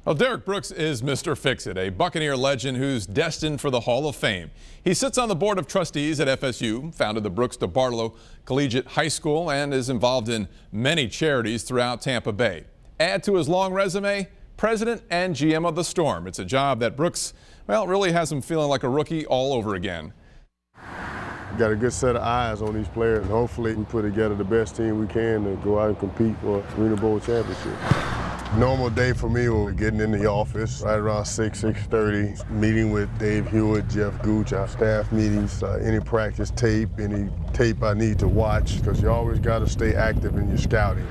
Well, Derrick Brooks is Mr. Fix-It, a Buccaneer legend who's destined for the Hall of Fame. He sits on the board of trustees at FSU, founded the Brooks DeBartolo Collegiate High School, and is involved in many charities throughout Tampa Bay. Add to his long resume, president and GM of the Storm. It's a job that Brooks, well, really has him feeling like a rookie all over again. We got a good set of eyes on these players, and hopefully we put together the best team we can to go out and compete for a Arena Bowl championship. Normal day for me was getting in the office right around 6:30, meeting with Dave Hewitt, Jeff Gooch, our staff meetings, any practice tape, any tape I need to watch, because you always got to stay active in your scouting.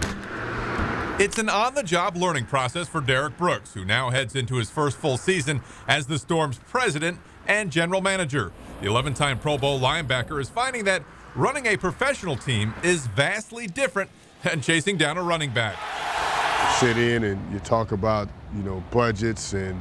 It's an on-the-job learning process for Derrick Brooks, who now heads into his first full season as the Storm's president and general manager. The 11-time Pro Bowl linebacker is finding that running a professional team is vastly different than chasing down a running back. Sit in and you talk about, budgets and,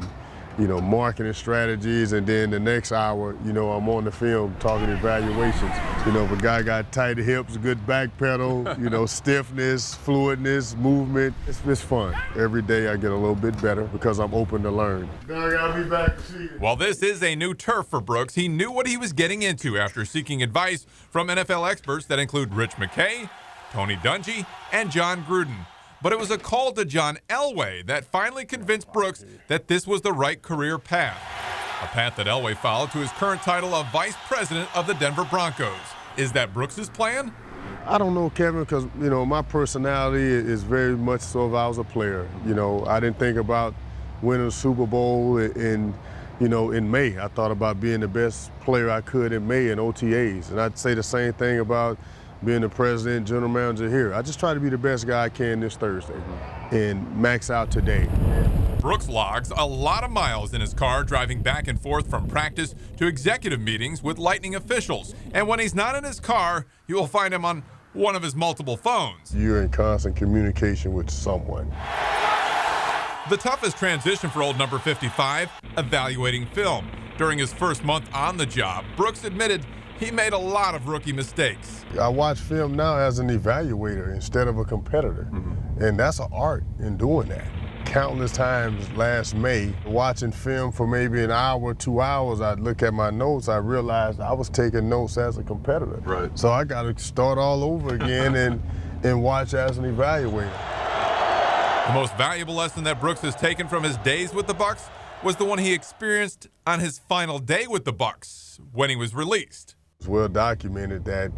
marketing strategies, and then the next hour, I'm on the film talking evaluations. If a guy got tight hips, good back pedal, stiffness, fluidness, movement, it's fun. Every day I get a little bit better because I'm open to learn. I'll be back to see you. While this is a new turf for Brooks, he knew what he was getting into after seeking advice from NFL experts that include Rich McKay, Tony Dungy, and John Gruden. But it was a call to John Elway that finally convinced Brooks that this was the right career path. A path that Elway followed to his current title of vice president of the Denver Broncos. Is that Brooks' plan? I don't know, Kevin, because, my personality is very much so if I was a player. I didn't think about winning a Super Bowl in May. I thought about being the best player I could in May in OTAs. And I'd say the same thing about being the president, general manager here. I just try to be the best guy I can this Thursday and max out today. Brooks logs a lot of miles in his car driving back and forth from practice to executive meetings with Lightning officials. And when he's not in his car, you will find him on one of his multiple phones. You're in constant communication with someone. The toughest transition for old number 55, evaluating film. During his first month on the job, Brooks admitted he made a lot of rookie mistakes. I watch film now as an evaluator instead of a competitor. And that's an art in doing that. Countless times last May, watching film for maybe an hour, 2 hours, I'd look at my notes, I realized I was taking notes as a competitor. Right. So I got to start all over again and watch as an evaluator. The most valuable lesson that Brooks has taken from his days with the Bucs was the one he experienced on his final day with the Bucs when he was released. It's well documented that,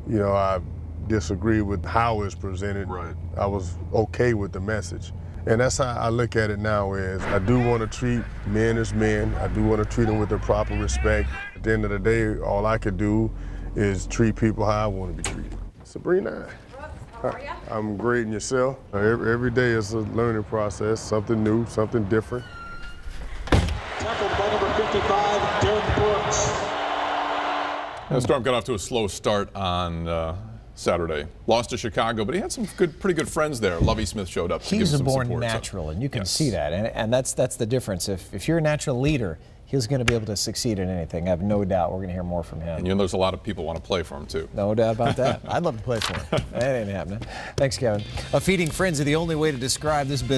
I disagree with how it's presented. Right. I was okay with the message. And that's how I look at it now is I do want to treat men as men. I do want to treat them with the proper respect. At the end of the day, all I could do is treat people how I want to be treated. Sabrina. How are you? I'm great, and yourself? Every day is a learning process, something new, something different. Tackled by number 55, Derrick Brooks. The Storm got off to a slow start on Saturday. Lost to Chicago, but he had some pretty good friends there. Lovie Smith showed up to give He's him a some born support, natural, and you can yes. see that. And that's the difference. If you're a natural leader, he's going to be able to succeed in anything. I have no doubt we're going to hear more from him. And there's a lot of people want to play for him, too. No doubt about that. I'd love to play for him. That ain't happening. Thanks, Kevin. A feeding frenzy, the only way to describe this bit